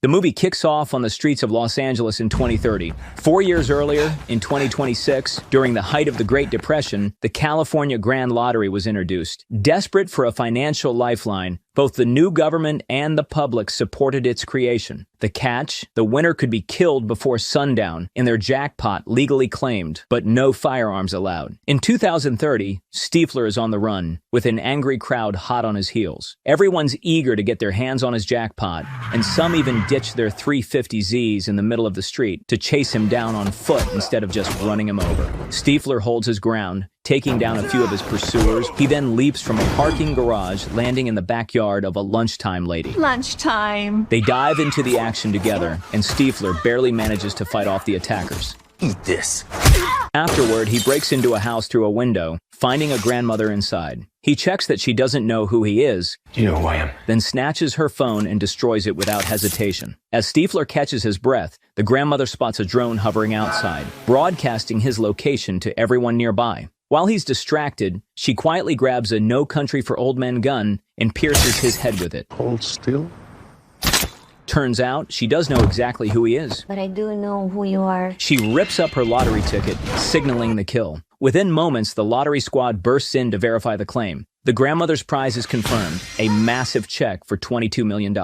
The movie kicks off on the streets of Los Angeles in 2030. 4 years earlier, in 2026, during the height of the Great Depression, the California Grand Lottery was introduced. Desperate for a financial lifeline, both the new government and the public supported its creation. The catch? The winner could be killed before sundown in their jackpot legally claimed, but no firearms allowed. In 2030, Stifler is on the run, with an angry crowd hot on his heels. Everyone's eager to get their hands on his jackpot, and some even ditch their 350Zs in the middle of the street to chase him down on foot instead of just running him over. Stifler holds his ground, taking down a few of his pursuers. He then leaps from a parking garage, landing in the backyard of a lunchtime lady. Lunchtime. They dive into the action together, and Stifler barely manages to fight off the attackers. Eat this. Afterward, he breaks into a house through a window, finding a grandmother inside. He checks that she doesn't know who he is, Do you know who I am? then snatches her phone and destroys it without hesitation. As Stifler catches his breath, the grandmother spots a drone hovering outside, broadcasting his location to everyone nearby. While he's distracted, she quietly grabs a No Country for Old Men gun and pierces his head with it. Hold still. Turns out, she does know exactly who he is. But I do know who you are. She rips up her lottery ticket, signaling the kill. Within moments, the lottery squad bursts in to verify the claim. The grandmother's prize is confirmed, a massive check for $22 million.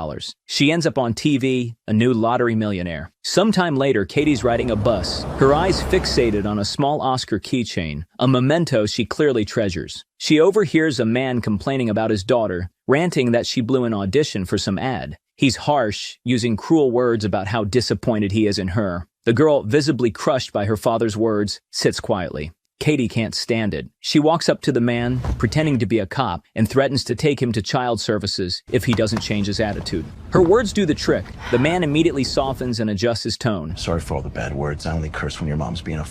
She ends up on TV, a new lottery millionaire. Sometime later, Katie's riding a bus, her eyes fixated on a small Oscar keychain, a memento she clearly treasures. She overhears a man complaining about his daughter, ranting that she blew an audition for some ad. He's harsh, using cruel words about how disappointed he is in her. The girl, visibly crushed by her father's words, sits quietly. Katie can't stand it. She walks up to the man, pretending to be a cop, and threatens to take him to child services if he doesn't change his attitude. Her words do the trick. The man immediately softens and adjusts his tone. Sorry for all the bad words. I only curse when your mom's being a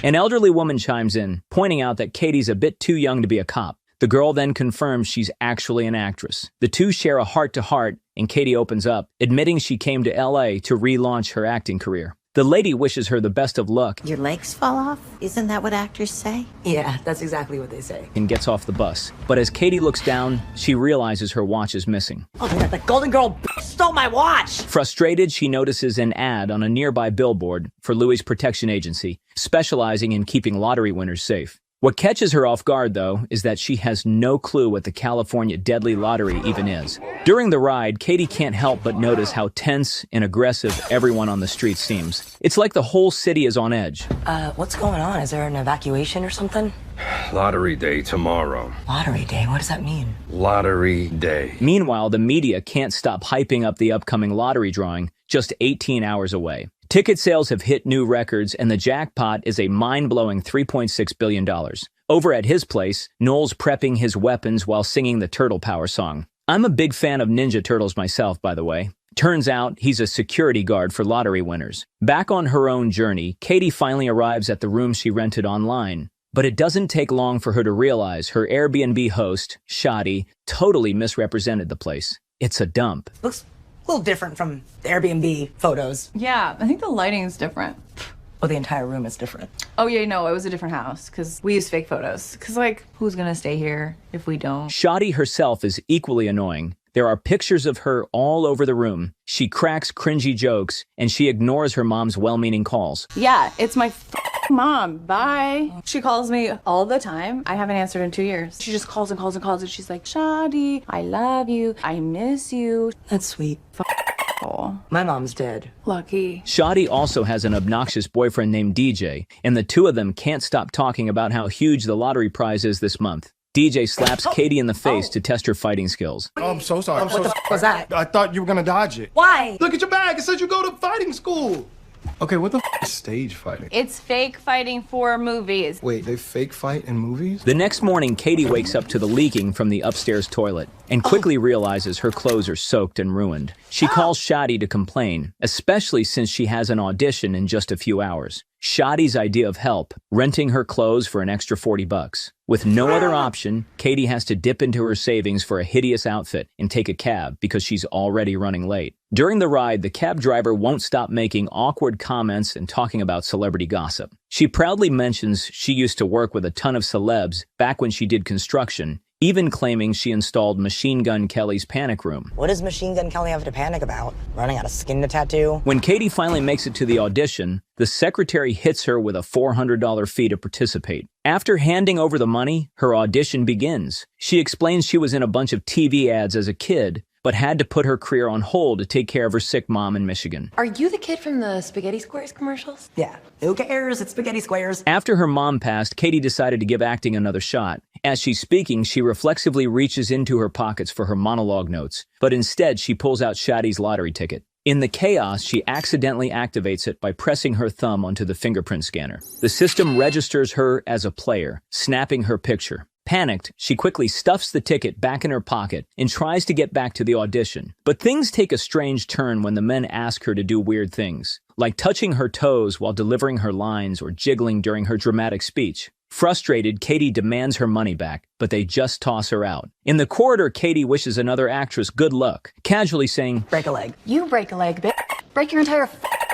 An elderly woman chimes in, pointing out that Katie's a bit too young to be a cop. The girl then confirms she's actually an actress. The two share a heart-to-heart, and Katie opens up, admitting she came to LA to relaunch her acting career. The lady wishes her the best of luck. Your legs fall off? Isn't that what actors say? Yeah, that's exactly what they say. And gets off the bus. But as Katie looks down, she realizes her watch is missing. Oh my god, that golden girl stole my watch! Frustrated, she notices an ad on a nearby billboard for Louis Protection Agency, specializing in keeping lottery winners safe. What catches her off guard, though, is that she has no clue what the California Deadly Lottery even is. During the ride, Katie can't help but notice how tense and aggressive everyone on the street seems. It's like the whole city is on edge. What's going on? Is there an evacuation or something? Lottery day tomorrow. Lottery day? What does that mean? Lottery day. Meanwhile, the media can't stop hyping up the upcoming lottery drawing, just 18 hours away. Ticket sales have hit new records, and the jackpot is a mind-blowing $3.6 billion. Over at his place, Noel's prepping his weapons while singing the Turtle Power song. I'm a big fan of Ninja Turtles myself, by the way. Turns out he's a security guard for lottery winners. Back on her own journey, Katie finally arrives at the room she rented online. But it doesn't take long for her to realize her Airbnb host, Shadi, totally misrepresented the place. It's a dump. Looks a little different from the Airbnb photos. Yeah, I think the lighting's different. Oh, the entire room is different. Oh yeah, no, it was a different house because we use fake photos. Because like, who's gonna stay here if we don't? Shadi herself is equally annoying. There are pictures of her all over the room. She cracks cringy jokes, and she ignores her mom's well-meaning calls. Yeah, it's my mom. Bye. She calls me all the time. I haven't answered in 2 years. She just calls and calls and calls, and she's like, Shadi, I love you. I miss you. That's sweet. My mom's dead. Lucky. Shadi also has an obnoxious boyfriend named DJ, and the two of them can't stop talking about how huge the lottery prize is this month. DJ slaps Katie in the face to test her fighting skills. Oh, I'm so sorry. What the f was that? I thought you were gonna dodge it. Why? Look at your bag. It says you go to fighting school. Okay, what the f is stage fighting? It's fake fighting for movies. Wait, they fake fight in movies? The next morning, Katie wakes up to the leaking from the upstairs toilet and quickly realizes her clothes are soaked and ruined. She calls Shadi to complain, especially since she has an audition in just a few hours. Shadi's idea of help, renting her clothes for an extra $40. With no other option, Katie has to dip into her savings for a hideous outfit and take a cab because she's already running late. During the ride, the cab driver won't stop making awkward comments and talking about celebrity gossip. She proudly mentions she used to work with a ton of celebs back when she did construction, even claiming she installed Machine Gun Kelly's panic room. What does Machine Gun Kelly have to panic about? Running out of skin to tattoo? When Katie finally makes it to the audition, the secretary hits her with a $400 fee to participate. After handing over the money, her audition begins. She explains she was in a bunch of TV ads as a kid, but had to put her career on hold to take care of her sick mom in Michigan. Are you the kid from the Spaghetti Squares commercials? Yeah. Who cares? It's Spaghetti Squares. After her mom passed, Katie decided to give acting another shot. As she's speaking, she reflexively reaches into her pockets for her monologue notes, but instead she pulls out Shadi's lottery ticket. In the chaos, she accidentally activates it by pressing her thumb onto the fingerprint scanner. The system registers her as a player, snapping her picture. Panicked, she quickly stuffs the ticket back in her pocket and tries to get back to the audition. But things take a strange turn when the men ask her to do weird things, like touching her toes while delivering her lines or jiggling during her dramatic speech. Frustrated, Katie demands her money back, but they just toss her out. In the corridor, Katie wishes another actress good luck, casually saying, "Break a leg." You break a leg, bitch. Break your entire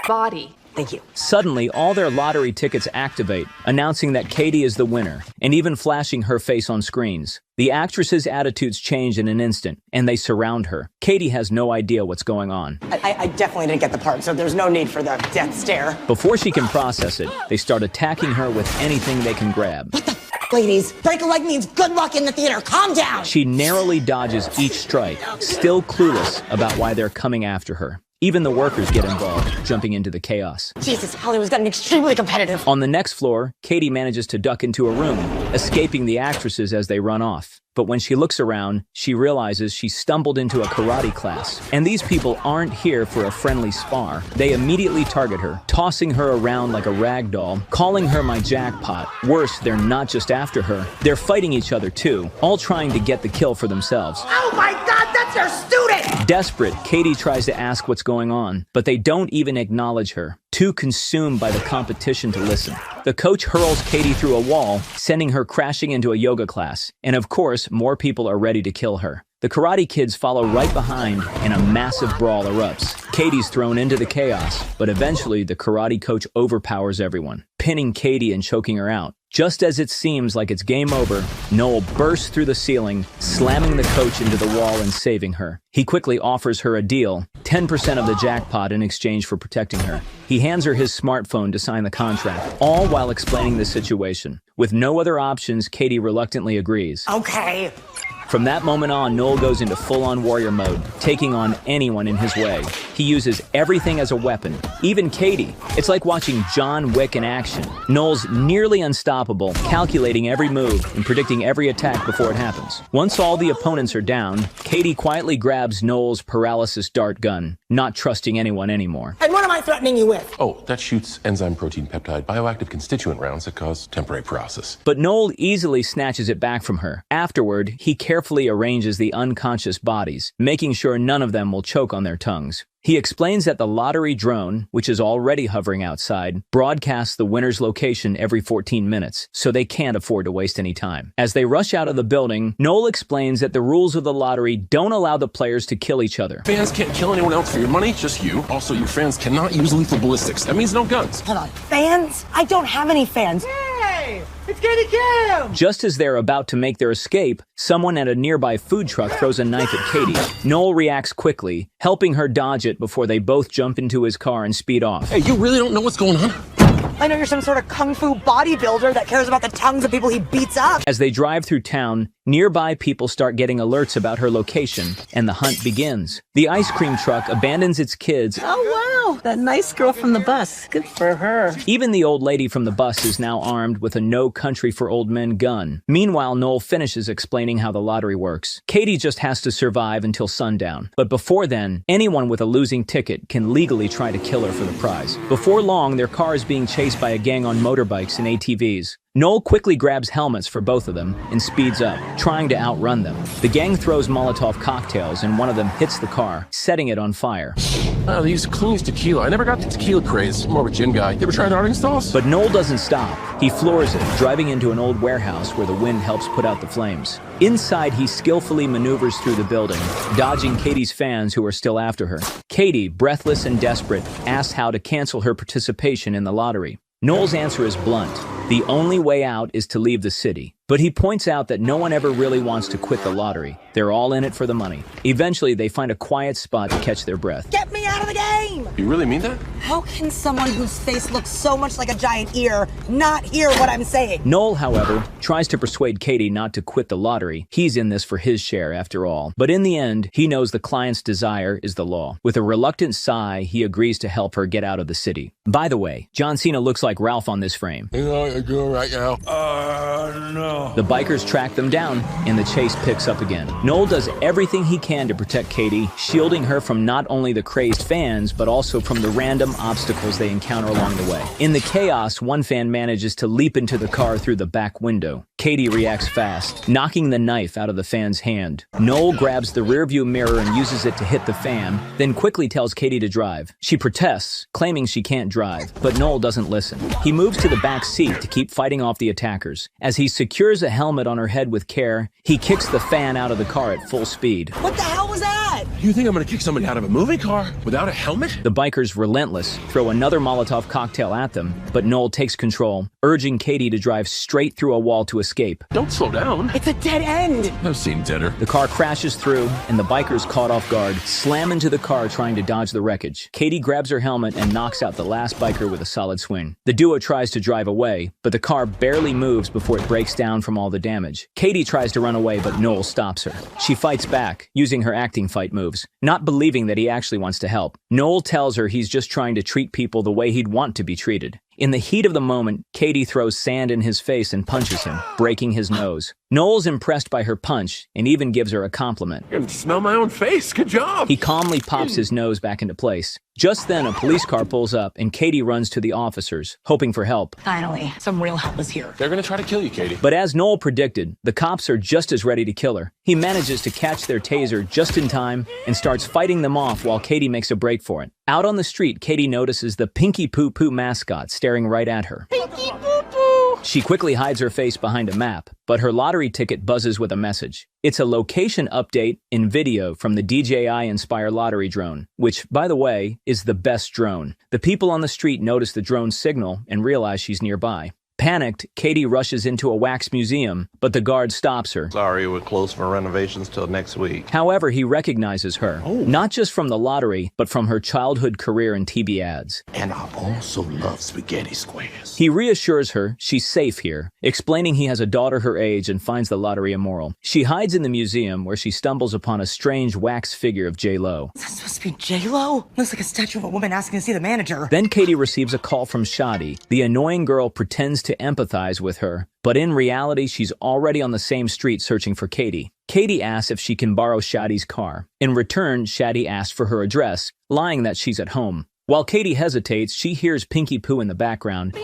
body. Thank you. Suddenly, all their lottery tickets activate, announcing that Katie is the winner, and even flashing her face on screens. The actress's attitudes change in an instant, and they surround her. Katie has no idea what's going on. I definitely didn't get the part, so there's no need for the death stare. Before she can process it, they start attacking her with anything they can grab. What the ladies? Break a leg means good luck in the theater. Calm down. She narrowly dodges each strike, still clueless about why they're coming after her. Even the workers get involved, jumping into the chaos. Jesus, Hollywood's gotten extremely competitive. On the next floor, Katie manages to duck into a room, escaping the actresses as they run off. But when she looks around, she realizes she stumbled into a karate class. And these people aren't here for a friendly spar. They immediately target her, tossing her around like a rag doll, calling her my jackpot. Worse, they're not just after her. They're fighting each other too, all trying to get the kill for themselves. Oh my God, that's our student! Desperate, Katie tries to ask what's going on, but they don't even acknowledge her, too consumed by the competition to listen. The coach hurls Katie through a wall, sending her crashing into a yoga class. And of course, more people are ready to kill her. The Karate Kids follow right behind, and a massive brawl erupts. Katie's thrown into the chaos, but eventually the karate coach overpowers everyone, pinning Katie and choking her out. Just as it seems like it's game over, Noel bursts through the ceiling, slamming the coach into the wall and saving her. He quickly offers her a deal, 10% of the jackpot in exchange for protecting her. He hands her his smartphone to sign the contract, all while explaining the situation. With no other options, Katie reluctantly agrees. Okay. From that moment on, Noel goes into full-on warrior mode, taking on anyone in his way. He uses everything as a weapon, even Katie. It's like watching John Wick in action. Noel's nearly unstoppable, calculating every move and predicting every attack before it happens. Once all the opponents are down, Katie quietly grabs Noel's paralysis dart gun, not trusting anyone anymore. And what am I threatening you with? Oh, that shoots enzyme protein peptide bioactive constituent rounds that cause temporary paralysis. But Noel easily snatches it back from her. Afterward, he carefully arranges the unconscious bodies, making sure none of them will choke on their tongues. He explains that the lottery drone, which is already hovering outside, broadcasts the winner's location every 14 minutes, so they can't afford to waste any time. As they rush out of the building, Noel explains that the rules of the lottery don't allow the players to kill each other. Fans can't kill anyone else for your money, just you. Also, your fans cannot use lethal ballistics. That means no guns. Hold on. Fans? I don't have any fans. Hey! It's Katie Kim! Just as they're about to make their escape, someone at a nearby food truck throws a knife at Katie. Noel reacts quickly, helping her dodge it before they both jump into his car and speed off. Hey, you really don't know what's going on? I know you're some sort of kung fu bodybuilder that cares about the tongues of people he beats up. As they drive through town, nearby people start getting alerts about her location, and the hunt begins. The ice cream truck abandons its kids. Oh, wow. That nice girl from the bus. Good for her. Even the old lady from the bus is now armed with a No Country for Old Men gun. Meanwhile, Noel finishes explaining how the lottery works. Katie just has to survive until sundown. But before then, anyone with a losing ticket can legally try to kill her for the prize. Before long, their car is being chased by a gang on motorbikes and ATVs. Noel quickly grabs helmets for both of them and speeds up, trying to outrun them. The gang throws Molotov cocktails and one of them hits the car, setting it on fire. They use clean tequila. I never got the tequila craze. More of a gin guy. You ever tried darting stalls? But Noel doesn't stop. He floors it, driving into an old warehouse where the wind helps put out the flames. Inside, he skillfully maneuvers through the building, dodging Katie's fans who are still after her. Katie, breathless and desperate, asks how to cancel her participation in the lottery. Noel's answer is blunt. The only way out is to leave the city. But he points out that no one ever really wants to quit the lottery. They're all in it for the money. Eventually, they find a quiet spot to catch their breath. Get me out of the game! You really mean that? How can someone whose face looks so much like a giant ear not hear what I'm saying? Noel, however, tries to persuade Katie not to quit the lottery. He's in this for his share, after all. But in the end, he knows the client's desire is the law. With a reluctant sigh, he agrees to help her get out of the city. By the way, John Cena looks like Ralph on this frame. You know what you're doing right now? No. The bikers track them down, and the chase picks up again. Noel does everything he can to protect Katie, shielding her from not only the crazed fans, but also from the random obstacles they encounter along the way. In the chaos, one fan manages to leap into the car through the back window. Katie reacts fast, knocking the knife out of the fan's hand. Noel grabs the rearview mirror and uses it to hit the fan, then quickly tells Katie to drive. She protests, claiming she can't drive, but Noel doesn't listen. He moves to the back seat to keep fighting off the attackers. As he secures a helmet on her head with care, he kicks the fan out of the car at full speed. What the hell was that? You think I'm gonna kick somebody out of a moving car without a helmet? The bikers, relentless, throw another Molotov cocktail at them, but Noel takes control, urging Katie to drive straight through a wall to escape. Don't slow down. It's a dead end. I've seen deader. The car crashes through, and the bikers, caught off guard, slam into the car trying to dodge the wreckage. Katie grabs her helmet and knocks out the last biker with a solid swing. The duo tries to drive away, but the car barely moves before it breaks down from all the damage. Katie tries to run away, but Noel stops her. She fights back, using her acting fight moves, not believing that he actually wants to help. Noel tells her he's just trying to treat people the way he'd want to be treated. In the heat of the moment, Katie throws sand in his face and punches him, breaking his nose. Noel's impressed by her punch and even gives her a compliment. I can smell my own face. Good job. He calmly pops his nose back into place. Just then, a police car pulls up and Katie runs to the officers, hoping for help. Finally, some real help is here. They're gonna try to kill you, Katie. But as Noel predicted, the cops are just as ready to kill her. He manages to catch their taser just in time and starts fighting them off while Katie makes a break for it. Out on the street, Katie notices the Pinky Poo Poo mascot staring right at her. Pinky Poo Poo! She quickly hides her face behind a map, but her lottery ticket buzzes with a message. It's a location update in video from the DJI Inspire lottery drone, which, by the way, is the best drone. The people on the street notice the drone's signal and realize she's nearby. Panicked, Katie rushes into a wax museum, but the guard stops her. Sorry, we're closed for renovations till next week. However, he recognizes her, not just from the lottery, but from her childhood career in TV ads. And I also love spaghetti squares. He reassures her she's safe here, explaining he has a daughter her age and finds the lottery immoral. She hides in the museum where she stumbles upon a strange wax figure of J-Lo. Is that supposed to be J-Lo? Looks like a statue of a woman asking to see the manager. Then Katie receives a call from Shadi. The annoying girl pretends to empathize with her, but in reality, she's already on the same street searching for Katie. Katie asks if she can borrow Shadi's car. In return, Shadi asks for her address, lying that she's at home. While Katie hesitates, she hears Pinky Poo in the background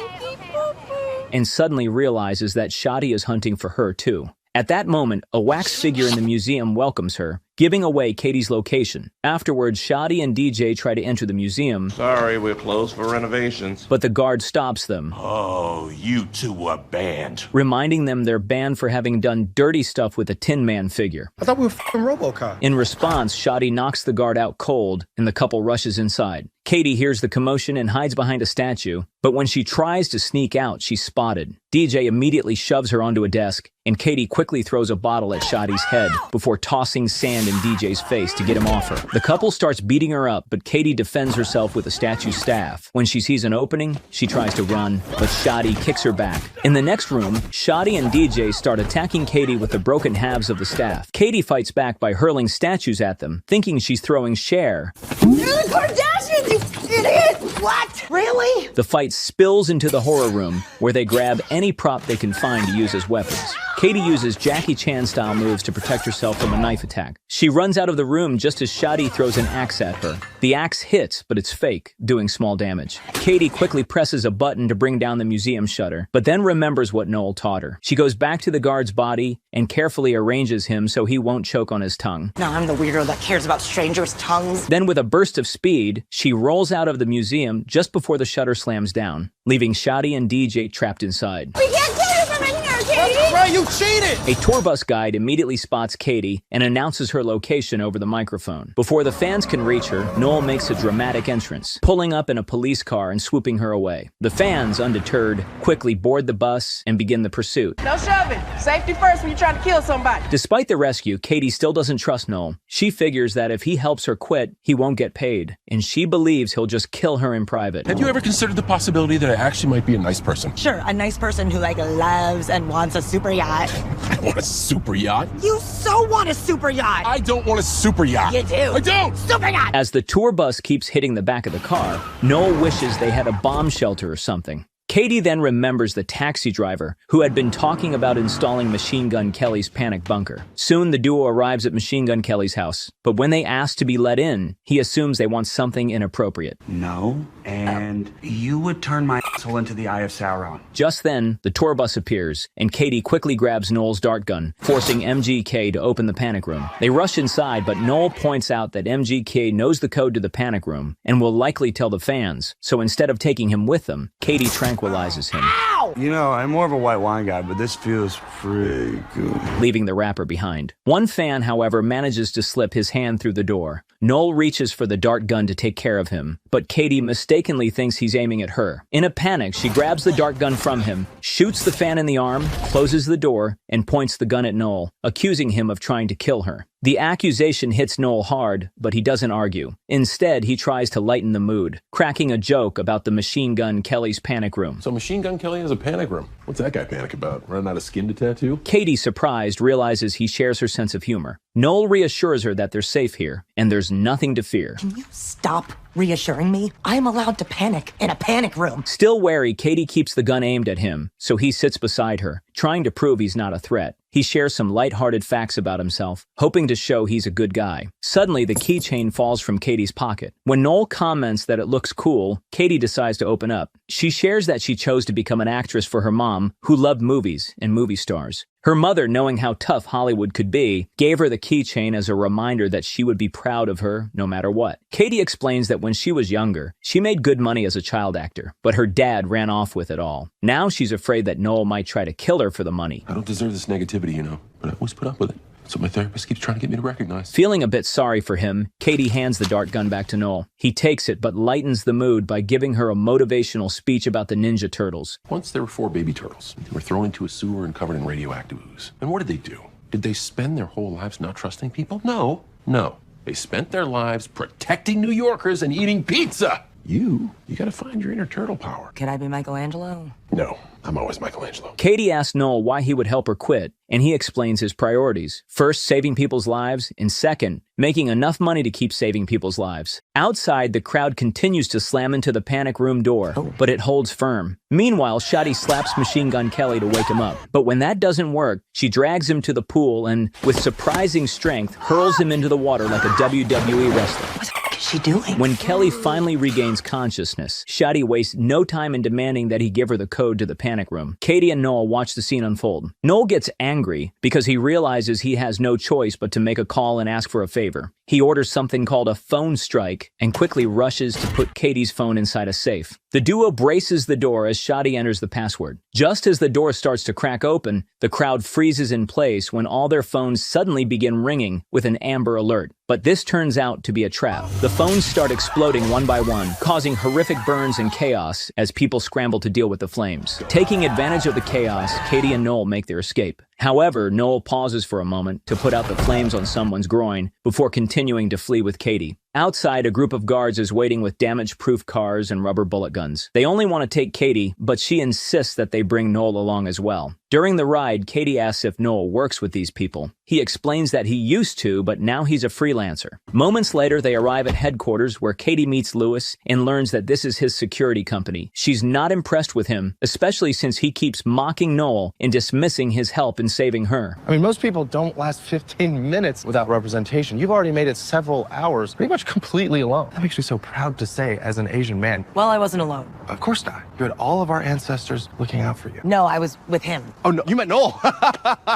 and suddenly realizes that Shadi is hunting for her too. At that moment, a wax figure in the museum welcomes her, giving away Katie's location. Afterwards, Shadi and DJ try to enter the museum. Sorry, we're closed for renovations. But the guard stops them. Oh, you two are banned. Reminding them they're banned for having done dirty stuff with a Tin Man figure. I thought we were f***ing RoboCop. In response, Shadi knocks the guard out cold, and the couple rushes inside. Katie hears the commotion and hides behind a statue, but when she tries to sneak out, she's spotted. DJ immediately shoves her onto a desk, and Katie quickly throws a bottle at Shadi's head before tossing sand in DJ's face to get him off her. The couple starts beating her up, but Katie defends herself with the statue's staff. When she sees an opening, she tries to run, but Shadi kicks her back. In the next room, Shadi and DJ start attacking Katie with the broken halves of the staff. Katie fights back by hurling statues at them, thinking she's throwing Cher. They're the Kardashians, you idiot! What? Really? The fight spills into the horror room, where they grab any prop they can find to use as weapons. Katie uses Jackie Chan-style moves to protect herself from a knife attack. She runs out of the room just as Shadi throws an axe at her. The axe hits, but it's fake, doing small damage. Katie quickly presses a button to bring down the museum shutter, but then remembers what Noel taught her. She goes back to the guard's body and carefully arranges him so he won't choke on his tongue. Now I'm the weirdo that cares about strangers' tongues. Then with a burst of speed, she rolls out of the museum just before the shutter slams down, leaving Shadi and DJ trapped inside. We can't kill you from in here, Katie! Fray, you cheated! A tour bus guide immediately spots Katie and announces her location over the microphone. Before the fans can reach her, Noel makes a dramatic entrance, pulling up in a police car and swooping her away. The fans, undeterred, quickly board the bus and begin the pursuit. No shoving. Safety first when you're trying to kill somebody. Despite the rescue, Katie still doesn't trust Noel. She figures that if he helps her quit, he won't get paid, and she believes he'll just kill her in private. Have you ever considered the possibility that I actually might be a nice person? Sure, a nice person who loves and wants a super yacht. I want a super yacht. You so want a super yacht. I don't want a super yacht. You do. I don't. Super yacht. As the tour bus keeps hitting the back of the car, Noel wishes they had a bomb shelter or something. Katie then remembers the taxi driver who had been talking about installing Machine Gun Kelly's panic bunker. Soon the duo arrives at Machine Gun Kelly's house, but when they ask to be let in, he assumes they want something inappropriate. No, and you would turn my asshole into the Eye of Sauron. Just then, the tour bus appears, and Katie quickly grabs Noel's dart gun, forcing MGK to open the panic room. They rush inside, but Noel points out that MGK knows the code to the panic room and will likely tell the fans, so instead of taking him with them, Katie tranquilizes him. Ow! You know, I'm more of a white wine guy, but this feels pretty good. Leaving the rapper behind. One fan, however, manages to slip his hand through the door. Noel reaches for the dart gun to take care of him, but Katie mistakenly thinks he's aiming at her. In a panic, she grabs the dart gun from him, shoots the fan in the arm, closes the door, and points the gun at Noel, accusing him of trying to kill her. The accusation hits Noel hard, but he doesn't argue. Instead, he tries to lighten the mood, cracking a joke about the Machine Gun Kelly's panic room. So Machine Gun Kelly has a panic room. What's that guy panic about? Running out of skin to tattoo? Katie, surprised, realizes he shares her sense of humor. Noel reassures her that they're safe here, and there's nothing to fear. Can you stop reassuring me? I'm allowed to panic in a panic room. Still wary, Katie keeps the gun aimed at him, so he sits beside her, trying to prove he's not a threat. He shares some light-hearted facts about himself, hoping to show he's a good guy. Suddenly, the keychain falls from Katie's pocket. When Noel comments that it looks cool, Katie decides to open up. She shares that she chose to become an actress for her mom, who loved movies and movie stars. Her mother, knowing how tough Hollywood could be, gave her the keychain as a reminder that she would be proud of her no matter what. Katie explains that when she was younger, she made good money as a child actor, but her dad ran off with it all. Now she's afraid that Noel might try to kill her for the money. I don't deserve this negativity, you know, but I always put up with it. That's what my therapist keeps trying to get me to recognize. Feeling a bit sorry for him, Katie hands the dart gun back to Noel. He takes it, but lightens the mood by giving her a motivational speech about the Ninja Turtles. Once there were 4 baby turtles. They were thrown into a sewer and covered in radioactive ooze. And what did they do? Did they spend their whole lives not trusting people? No. They spent their lives protecting New Yorkers and eating pizza. You gotta find your inner turtle power. Can I be Michelangelo? No, I'm always Michelangelo. Katie asks Noel why he would help her quit, and he explains his priorities. First, saving people's lives, and second, making enough money to keep saving people's lives. Outside, the crowd continues to slam into the panic room door, but it holds firm. Meanwhile, Shadi slaps Machine Gun Kelly to wake him up. But when that doesn't work, she drags him to the pool and, with surprising strength, hurls him into the water like a WWE wrestler. What the f*** is she doing? When Kelly finally regains consciousness, Shadi wastes no time in demanding that he give her the code to the panic room. Katie and Noel watch the scene unfold. Noel gets angry because he realizes he has no choice but to make a call and ask for a favor. He orders something called a phone strike and quickly rushes to put Katie's phone inside a safe. The duo braces the door as Shadi enters the password. Just as the door starts to crack open, the crowd freezes in place when all their phones suddenly begin ringing with an amber alert. But this turns out to be a trap. The phones start exploding one by one, causing horrific burns and chaos as people scramble to deal with the flames. Taking advantage of the chaos, Katie and Noel make their escape. However, Noel pauses for a moment to put out the flames on someone's groin before continuing to flee with Katie. Outside, a group of guards is waiting with damage-proof cars and rubber bullet guns. They only want to take Katie, but she insists that they bring Noel along as well. During the ride, Katie asks if Noel works with these people. He explains that he used to, but now he's a freelancer. Moments later, they arrive at headquarters where Katie meets Lewis and learns that this is his security company. She's not impressed with him, especially since he keeps mocking Noel and dismissing his help in saving her. I mean, most people don't last 15 minutes without representation. You've already made it several hours, pretty much completely alone. That makes me so proud to say as an Asian man. Well, I wasn't alone. Of course not. You had all of our ancestors looking out for you. No, I was with him. Oh, no, you meant Noel.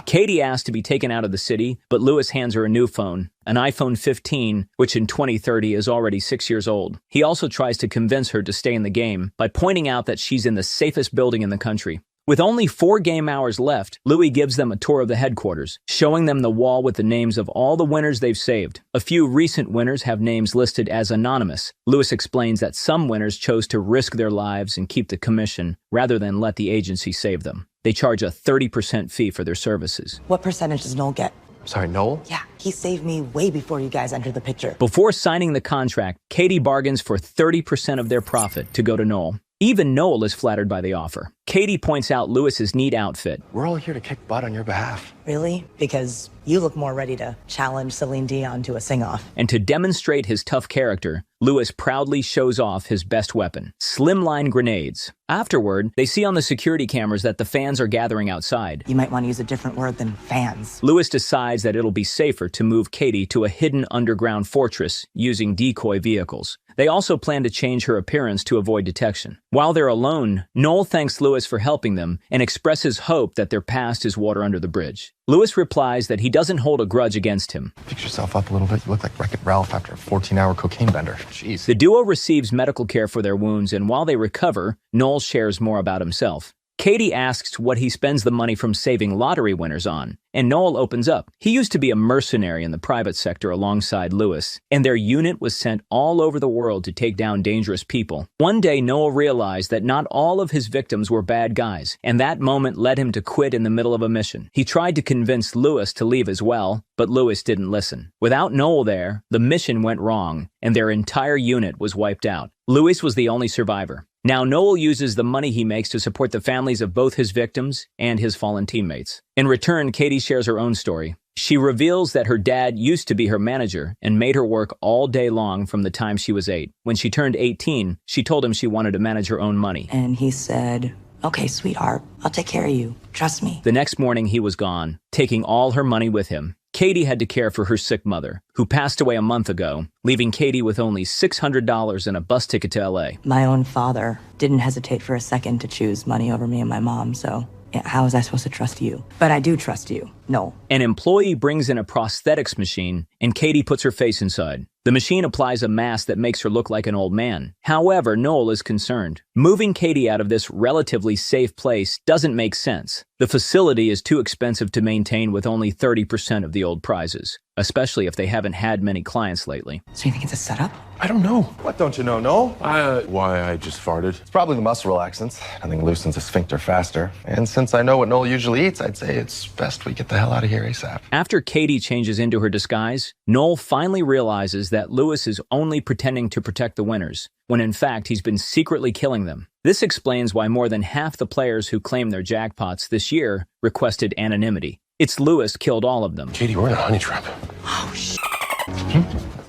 Katie asks to be taken out of the city, but Lewis hands her a new phone, an iPhone 15, which in 2030 is already 6 years old. He also tries to convince her to stay in the game by pointing out that she's in the safest building in the country. With only 4 game hours left, Louis gives them a tour of the headquarters, showing them the wall with the names of all the winners they've saved. A few recent winners have names listed as anonymous. Louis explains that some winners chose to risk their lives and keep the commission rather than let the agency save them. They charge a 30% fee for their services. What percentage does Noel get? Sorry, Noel? Yeah, he saved me way before you guys entered the picture. Before signing the contract, Katie bargains for 30% of their profit to go to Noel. Even Noel is flattered by the offer. Katie points out Louis's neat outfit. We're all here to kick butt on your behalf. Really? Because you look more ready to challenge Celine Dion to a sing-off. And to demonstrate his tough character, Louis proudly shows off his best weapon, slimline grenades. Afterward, they see on the security cameras that the fans are gathering outside. You might want to use a different word than fans. Louis decides that it'll be safer to move Katie to a hidden underground fortress using decoy vehicles. They also plan to change her appearance to avoid detection. While they're alone, Noel thanks Louis for helping them and expresses hope that their past is water under the bridge. Louis replies that he doesn't hold a grudge against him. Fix yourself up a little bit. You look like Wreck-It Ralph after a 14-hour cocaine bender. Jeez. The duo receives medical care for their wounds, and while they recover, Noel shares more about himself. Katie asks what he spends the money from saving lottery winners on, and Noel opens up. He used to be a mercenary in the private sector alongside Louis, and their unit was sent all over the world to take down dangerous people. One day, Noel realized that not all of his victims were bad guys, and that moment led him to quit in the middle of a mission. He tried to convince Louis to leave as well, but Louis didn't listen. Without Noel there, the mission went wrong, and their entire unit was wiped out. Louis was the only survivor. Now Noel uses the money he makes to support the families of both his victims and his fallen teammates. In return, Katie shares her own story. She reveals that her dad used to be her manager and made her work all day long from the time she was 8. When she turned 18, she told him she wanted to manage her own money. And he said, "Okay, sweetheart, I'll take care of you. Trust me." The next morning, he was gone, taking all her money with him. Katie had to care for her sick mother, who passed away a month ago, leaving Katie with only $600 and a bus ticket to LA. My own father didn't hesitate for a second to choose money over me and my mom, so how was I supposed to trust you? But I do trust you. No. An employee brings in a prosthetics machine, and Katie puts her face inside. The machine applies a mask that makes her look like an old man. However, Noel is concerned. Moving Katie out of this relatively safe place doesn't make sense. The facility is too expensive to maintain with only 30% of the old prizes, especially if they haven't had many clients lately. So you think it's a setup? I don't know. What don't you know, Noel? Why I just farted. It's probably the muscle relaxants. Nothing loosens a sphincter faster. And since I know what Noel usually eats, I'd say it's best we get the hell out of here ASAP. After Katie changes into her disguise, Noel finally realizes that Louis is only pretending to protect the winners, when in fact he's been secretly killing them. This explains why more than half the players who claimed their jackpots this year requested anonymity. It's Louis killed all of them. Katie, we're in a honey trap. Oh, shit.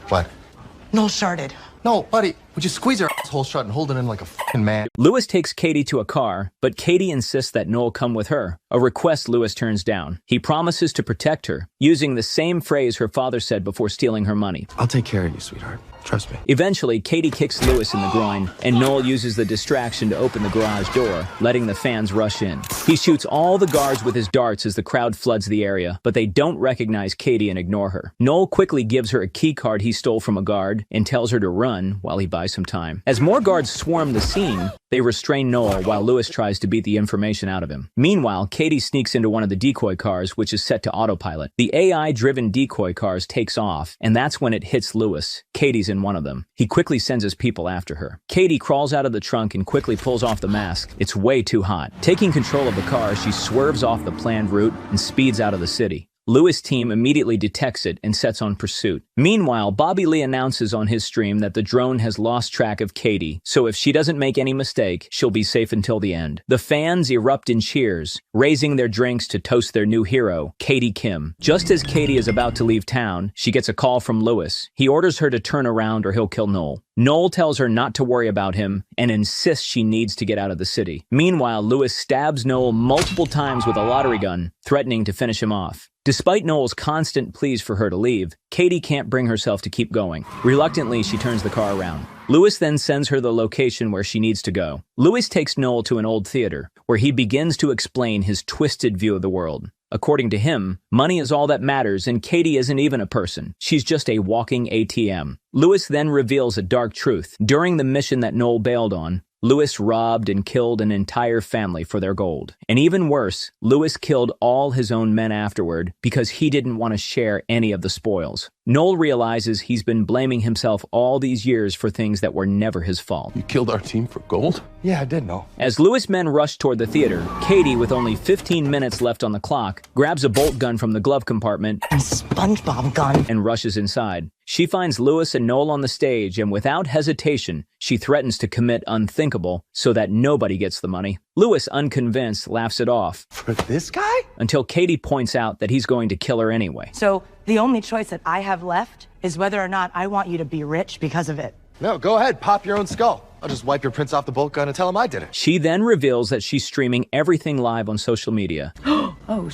What? Noel sharded. No, buddy, would you squeeze her asshole shut and hold it in like a fucking man? Louis takes Katie to a car, but Katie insists that Noel come with her, a request Louis turns down. He promises to protect her, using the same phrase her father said before stealing her money. I'll take care of you, sweetheart. Trust me. Eventually, Katie kicks Louis in the groin, and Noel uses the distraction to open the garage door, letting the fans rush in. He shoots all the guards with his darts as the crowd floods the area, but they don't recognize Katie and ignore her. Noel quickly gives her a key card he stole from a guard and tells her to run while he buys some time. As more guards swarm the scene, they restrain Noel while Louis tries to beat the information out of him. Meanwhile, Katie sneaks into one of the decoy cars, which is set to autopilot. The AI-driven decoy cars takes off, and that's when it hits Louis. Katie's in one of them. He quickly sends his people after her. Katie crawls out of the trunk and quickly pulls off the mask. It's way too hot. Taking control of the car, she swerves off the planned route and speeds out of the city. Louis' team immediately detects it and sets on pursuit. Meanwhile, Bobby Lee announces on his stream that the drone has lost track of Katie, so if she doesn't make any mistake, she'll be safe until the end. The fans erupt in cheers, raising their drinks to toast their new hero, Katie Kim. Just as Katie is about to leave town, she gets a call from Louis. He orders her to turn around or he'll kill Noel. Noel tells her not to worry about him and insists she needs to get out of the city. Meanwhile, Louis stabs Noel multiple times with a lottery gun, threatening to finish him off. Despite Noel's constant pleas for her to leave, Katie can't bring herself to keep going. Reluctantly, she turns the car around. Louis then sends her the location where she needs to go. Louis takes Noel to an old theater, where he begins to explain his twisted view of the world. According to him, money is all that matters and Katie isn't even a person. She's just a walking ATM. Louis then reveals a dark truth. During the mission that Noel bailed on, Lewis robbed and killed an entire family for their gold. And even worse, Lewis killed all his own men afterward because he didn't want to share any of the spoils. Noel realizes he's been blaming himself all these years for things that were never his fault. You killed our team for gold? Yeah, I did, Noel. As Lewis' men rush toward the theater, Katie, with only 15 minutes left on the clock, grabs a bolt gun from the glove compartment, A SpongeBob gun. and rushes inside. She finds Lewis and Noel on the stage, and without hesitation, she threatens to commit unthinkable so that nobody gets the money. Lewis, unconvinced, laughs it off. For this guy? Until Katie points out that he's going to kill her anyway. So the only choice that I have left is whether or not I want you to be rich because of it. No, go ahead, pop your own skull. I'll just wipe your prints off the bolt gun and tell him I did it. She then reveals that she's streaming everything live on social media. Oh,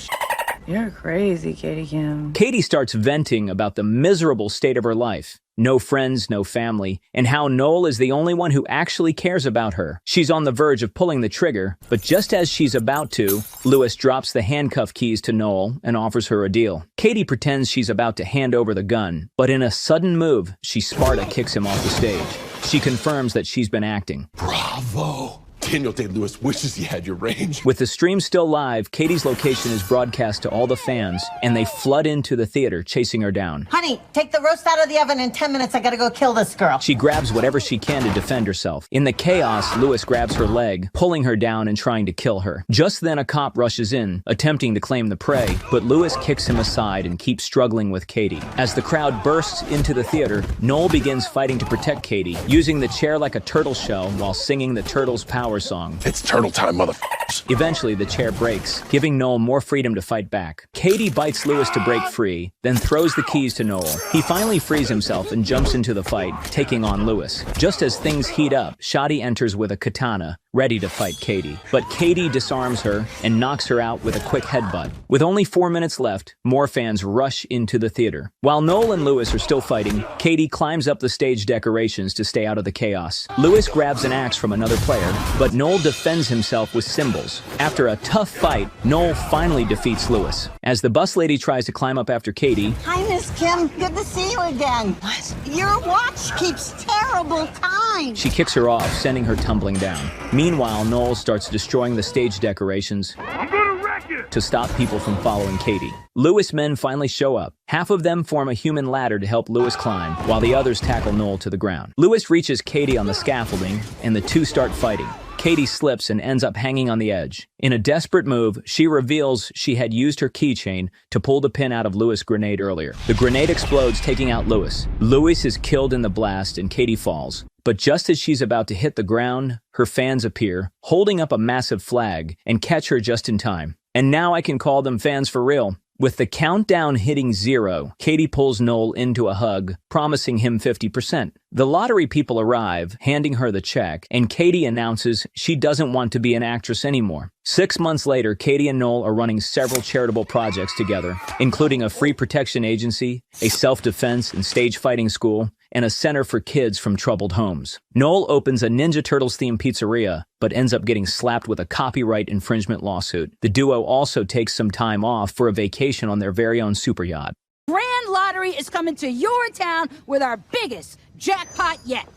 you're crazy, Katie Kim. Katie starts venting about the miserable state of her life. No friends, no family, and how Noel is the only one who actually cares about her. She's on the verge of pulling the trigger, but just as she's about to, Lewis drops the handcuff keys to Noel and offers her a deal. Katie pretends she's about to hand over the gun, but in a sudden move, she Sparta kicks him off the stage. She confirms that she's been acting. Bravo! Daniel Day-Lewis wishes he had your range. With the stream still live, Katie's location is broadcast to all the fans, and they flood into the theater, chasing her down. Honey, take the roast out of the oven. In 10 minutes, I gotta go kill this girl. She grabs whatever she can to defend herself. In the chaos, Lewis grabs her leg, pulling her down and trying to kill her. Just then, a cop rushes in, attempting to claim the prey, but Lewis kicks him aside and keeps struggling with Katie. As the crowd bursts into the theater, Noel begins fighting to protect Katie, using the chair like a turtle shell while singing the Turtles' power song. It's turtle time, motherfuckers. Eventually, the chair breaks, giving Noel more freedom to fight back. Katie bites Lewis to break free, then throws the keys to Noel. He finally frees himself and jumps into the fight, taking on Lewis. Just as things heat up, Shadi enters with a katana, ready to fight Katie. But Katie disarms her and knocks her out with a quick headbutt. With only 4 minutes left, more fans rush into the theater. While Noel and Lewis are still fighting, Katie climbs up the stage decorations to stay out of the chaos. Lewis grabs an axe from another player, but Noel defends himself with cymbals. After a tough fight, Noel finally defeats Lewis. As the bus lady tries to climb up after Katie... Hi, Miss Kim. Good to see you again. What? Your watch keeps terrible time. She kicks her off, sending her tumbling down. Meanwhile, Noel starts destroying the stage decorations to stop people from following Katie. Lewis' men finally show up. Half of them form a human ladder to help Lewis climb, while the others tackle Noel to the ground. Lewis reaches Katie on the scaffolding, and the two start fighting. Katie slips and ends up hanging on the edge. In a desperate move, she reveals she had used her keychain to pull the pin out of Lewis' grenade earlier. The grenade explodes, taking out Lewis. Lewis is killed in the blast, and Katie falls. But just as she's about to hit the ground, her fans appear, holding up a massive flag, and catch her just in time. And now I can call them fans for real. With the countdown hitting 0, Katie pulls Noel into a hug, promising him 50%. The lottery people arrive, handing her the check, and Katie announces she doesn't want to be an actress anymore. 6 months later, Katie and Noel are running several charitable projects together, including a free protection agency, a self-defense and stage fighting school, and a center for kids from troubled homes. Noel opens a Ninja Turtles-themed pizzeria, but ends up getting slapped with a copyright infringement lawsuit. The duo also takes some time off for a vacation on their very own super yacht. Grand Lottery is coming to your town with our biggest jackpot yet.